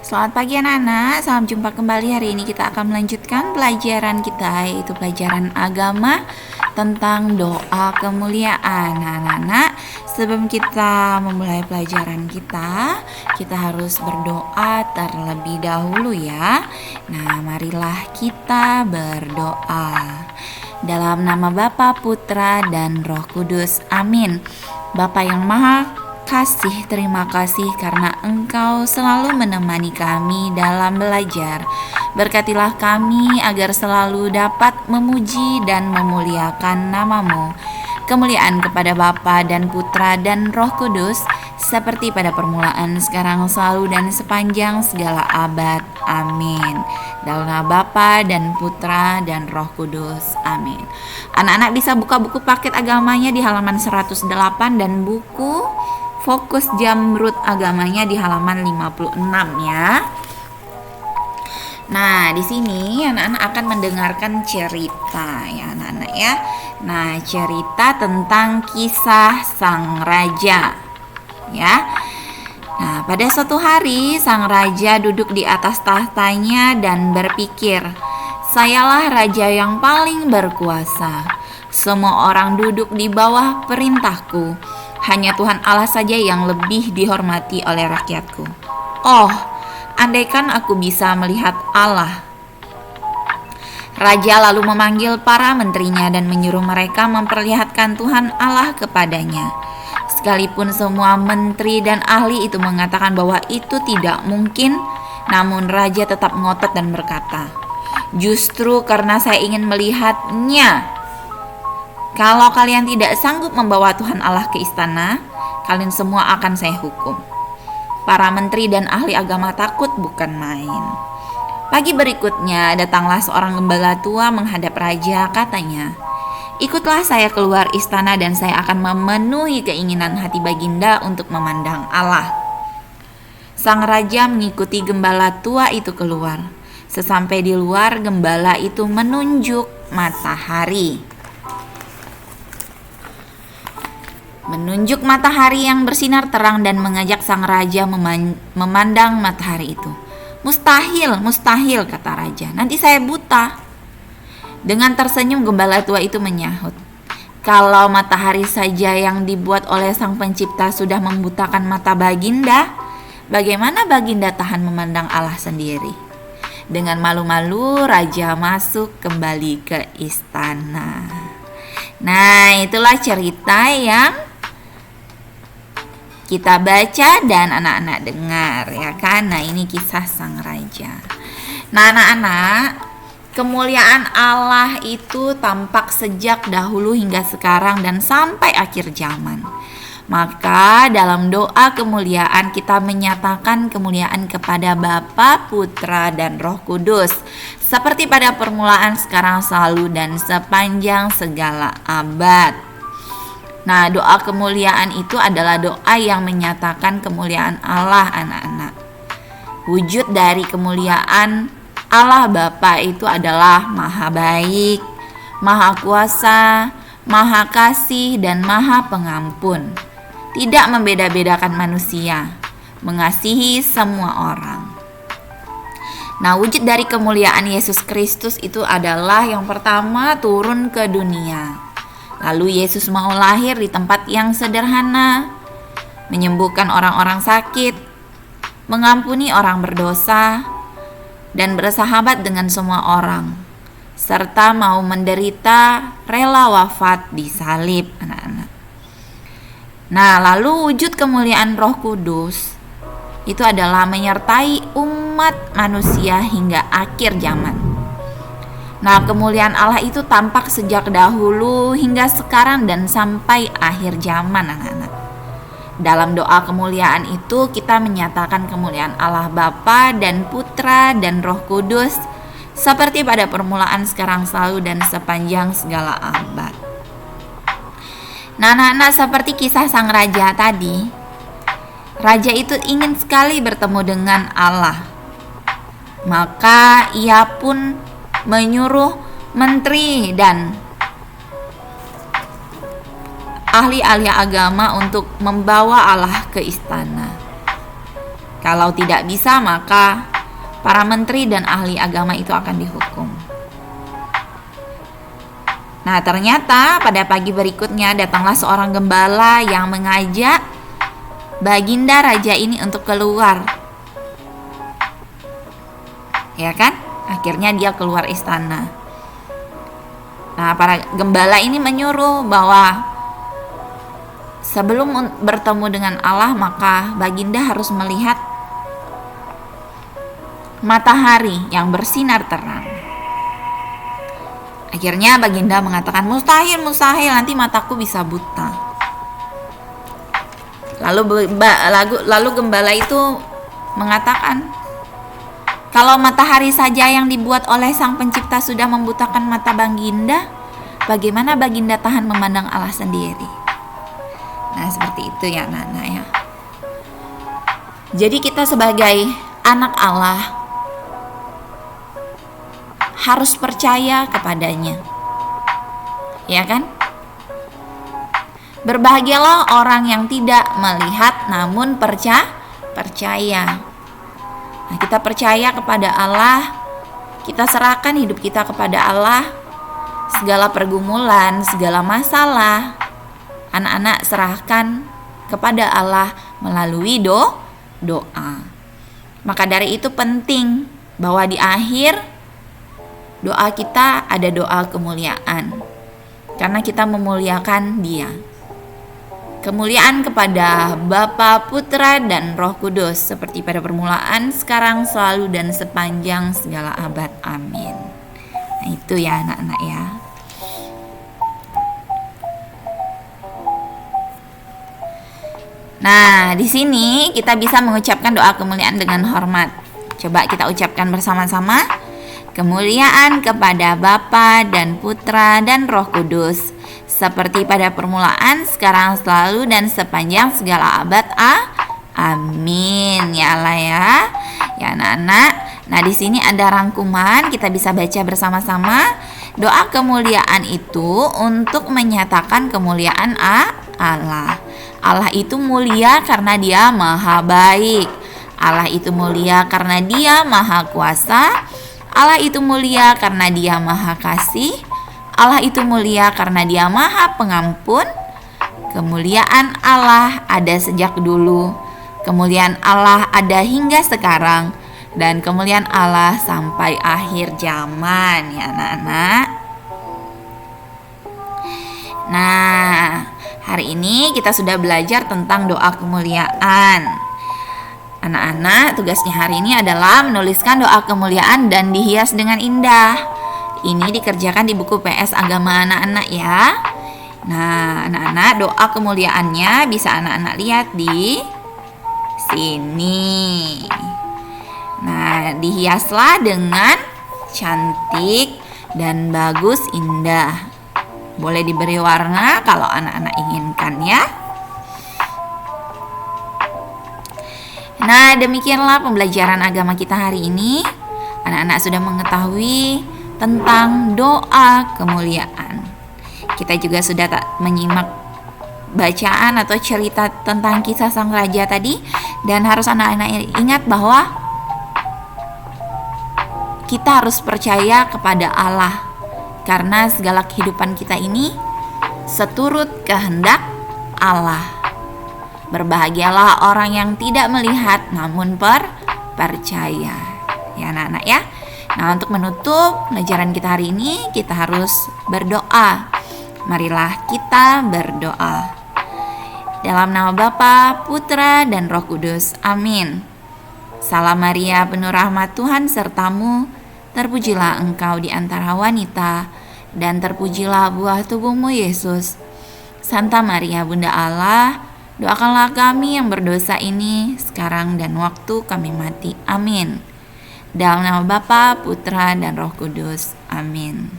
Selamat pagi anak-anak, salam jumpa kembali. Hari ini kita akan melanjutkan pelajaran kita, yaitu pelajaran agama tentang doa kemuliaan. Nah, anak-anak, sebelum kita memulai pelajaran kita harus berdoa terlebih dahulu ya. Nah, marilah kita berdoa. Dalam nama Bapa, Putra, dan Roh Kudus. Amin. Bapa yang Maha Kasih, terima kasih karena Engkau selalu menemani kami dalam belajar. Berkatilah kami agar selalu dapat memuji dan memuliakan nama-Mu. Kemuliaan kepada Bapa dan Putra dan Roh Kudus, seperti pada permulaan, sekarang, selalu, dan sepanjang segala abad. Amin. Dalam nama Bapa dan Putra dan Roh Kudus. Amin. Anak-anak bisa buka buku paket agamanya di halaman 108 dan buku Fokus Jamrud agamanya di halaman 56 ya. Nah, di sini anak-anak akan mendengarkan cerita ya anak-anak ya. Nah, cerita tentang kisah sang raja ya. Nah, pada suatu hari sang raja duduk di atas tahtanya dan berpikir, "Sayalah raja yang paling berkuasa. Semua orang duduk di bawah perintahku. Hanya Tuhan Allah saja yang lebih dihormati oleh rakyatku. Oh, andaikan aku bisa melihat Allah." Raja lalu memanggil para menterinya dan menyuruh mereka memperlihatkan Tuhan Allah kepadanya. Sekalipun semua menteri dan ahli itu mengatakan bahwa itu tidak mungkin, namun raja tetap ngotot dan berkata, "Justru karena saya ingin melihatnya. Kalau kalian tidak sanggup membawa Tuhan Allah ke istana, kalian semua akan saya hukum." Para menteri dan ahli agama takut bukan main. Pagi berikutnya datanglah seorang gembala tua menghadap raja, katanya, "Ikutlah saya keluar istana dan saya akan memenuhi keinginan hati Baginda untuk memandang Allah." Sang raja mengikuti gembala tua itu keluar. Sesampai di luar, gembala itu menunjuk matahari. Menunjuk matahari yang bersinar terang dan mengajak sang raja memandang matahari itu. "Mustahil, mustahil," kata raja, "nanti saya buta." Dengan tersenyum gembala tua itu menyahut, "Kalau matahari saja yang dibuat oleh sang pencipta sudah membutakan mata Baginda, bagaimana Baginda tahan memandang Allah sendiri?" Dengan malu-malu raja masuk kembali ke istana. Nah, itulah cerita yang kita baca dan anak-anak dengar ya kan. Nah, ini kisah sang raja. Nah, anak-anak, kemuliaan Allah itu tampak sejak dahulu hingga sekarang dan sampai akhir zaman. Maka dalam doa kemuliaan kita menyatakan kemuliaan kepada Bapa, Putra, dan Roh Kudus, seperti pada permulaan, sekarang, selalu, dan sepanjang segala abad. Nah, doa kemuliaan itu adalah doa yang menyatakan kemuliaan Allah, anak-anak. Wujud dari kemuliaan Allah Bapa itu adalah Maha Baik, Maha Kuasa, Maha Kasih, dan Maha Pengampun. Tidak membeda-bedakan manusia, mengasihi semua orang. Nah, wujud dari kemuliaan Yesus Kristus itu adalah yang pertama turun ke dunia. Lalu Yesus mau lahir di tempat yang sederhana, menyembuhkan orang-orang sakit, mengampuni orang berdosa, dan bersahabat dengan semua orang, serta mau menderita, rela wafat di salib, anak-anak. Nah, lalu wujud kemuliaan Roh Kudus itu adalah menyertai umat manusia hingga akhir zaman. Nah, kemuliaan Allah itu tampak sejak dahulu hingga sekarang dan sampai akhir zaman, anak-anak. Dalam doa kemuliaan itu kita menyatakan kemuliaan Allah Bapa dan Putra dan Roh Kudus, seperti pada permulaan, sekarang, selalu, dan sepanjang segala abad. Nah, anak-anak, seperti kisah sang raja tadi, raja itu ingin sekali bertemu dengan Allah. Maka ia pun menyuruh menteri dan ahli-ahli agama untuk membawa Allah ke istana. Kalau tidak bisa, maka para menteri dan ahli agama itu akan dihukum. Nah, ternyata pada pagi berikutnya datanglah seorang gembala yang mengajak baginda raja ini untuk keluar. Ya kan? Akhirnya dia keluar istana. Nah, para gembala ini menyuruh bahwa sebelum bertemu dengan Allah, maka baginda harus melihat matahari yang bersinar terang. Akhirnya baginda mengatakan, mustahil, nanti mataku bisa buta. Lalu gembala itu mengatakan, kalau matahari saja yang dibuat oleh Sang Pencipta sudah membutakan mata baginda, bagaimana baginda tahan memandang Allah sendiri? Nah, seperti itu ya anak-anak ya. Jadi kita sebagai anak Allah harus percaya kepadanya, ya kan? Berbahagialah orang yang tidak melihat namun percaya. Nah, kita percaya kepada Allah, kita serahkan hidup kita kepada Allah. Segala pergumulan, segala masalah, anak-anak serahkan kepada Allah melalui doa. Maka dari itu penting bahwa di akhir doa kita ada doa kemuliaan, karena kita memuliakan Dia. Kemuliaan kepada Bapa, Putra, dan Roh Kudus, seperti pada permulaan, sekarang, selalu, dan sepanjang segala abad. Amin. Nah, itu ya anak-anak ya. Nah, di sini kita bisa mengucapkan doa kemuliaan dengan hormat. Coba kita ucapkan bersama-sama. Kemuliaan kepada Bapa dan Putra dan Roh Kudus, seperti pada permulaan, sekarang, selalu, dan sepanjang segala abad. Amin. Ya Allah ya. Ya anak-anak. Nah, di sini ada rangkuman, kita bisa baca bersama-sama. Doa kemuliaan itu untuk menyatakan kemuliaan Allah. Allah itu mulia karena Dia maha baik. Allah itu mulia karena Dia maha kuasa. Allah itu mulia karena Dia maha kasih. Allah itu mulia karena Dia maha pengampun. Kemuliaan Allah ada sejak dulu. Kemuliaan Allah ada hingga sekarang. Dan kemuliaan Allah sampai akhir zaman ya anak-anak. Nah, hari ini kita sudah belajar tentang doa kemuliaan. Anak-anak, tugasnya hari ini adalah menuliskan doa kemuliaan dan dihias dengan indah. Ini dikerjakan di buku PS Agama anak-anak ya. Nah, anak-anak, doa kemuliaannya bisa anak-anak lihat di sini. Nah, dihiaslah dengan cantik dan bagus, indah. Boleh diberi warna kalau anak-anak inginkan ya. Nah, demikianlah pembelajaran agama kita hari ini. Anak-anak sudah mengetahui tentang doa kemuliaan. Kita juga sudah menyimak bacaan atau cerita tentang kisah sang raja tadi. Dan harus anak-anak ingat bahwa kita harus percaya kepada Allah, karena segala kehidupan kita ini seturut kehendak Allah. Berbahagialah orang yang tidak melihat namun percaya. Ya anak-anak ya. Nah, untuk menutup pelajaran kita hari ini, kita harus berdoa. Marilah kita berdoa. Dalam nama Bapa, Putra, dan Roh Kudus. Amin. Salam Maria, penuh rahmat Tuhan sertamu. Terpujilah engkau di antara wanita, dan terpujilah buah tubuhmu Yesus. Santa Maria, Bunda Allah, doakanlah kami yang berdosa ini sekarang dan waktu kami mati. Amin. Dalam nama Bapa, Putra, dan Roh Kudus. Amin.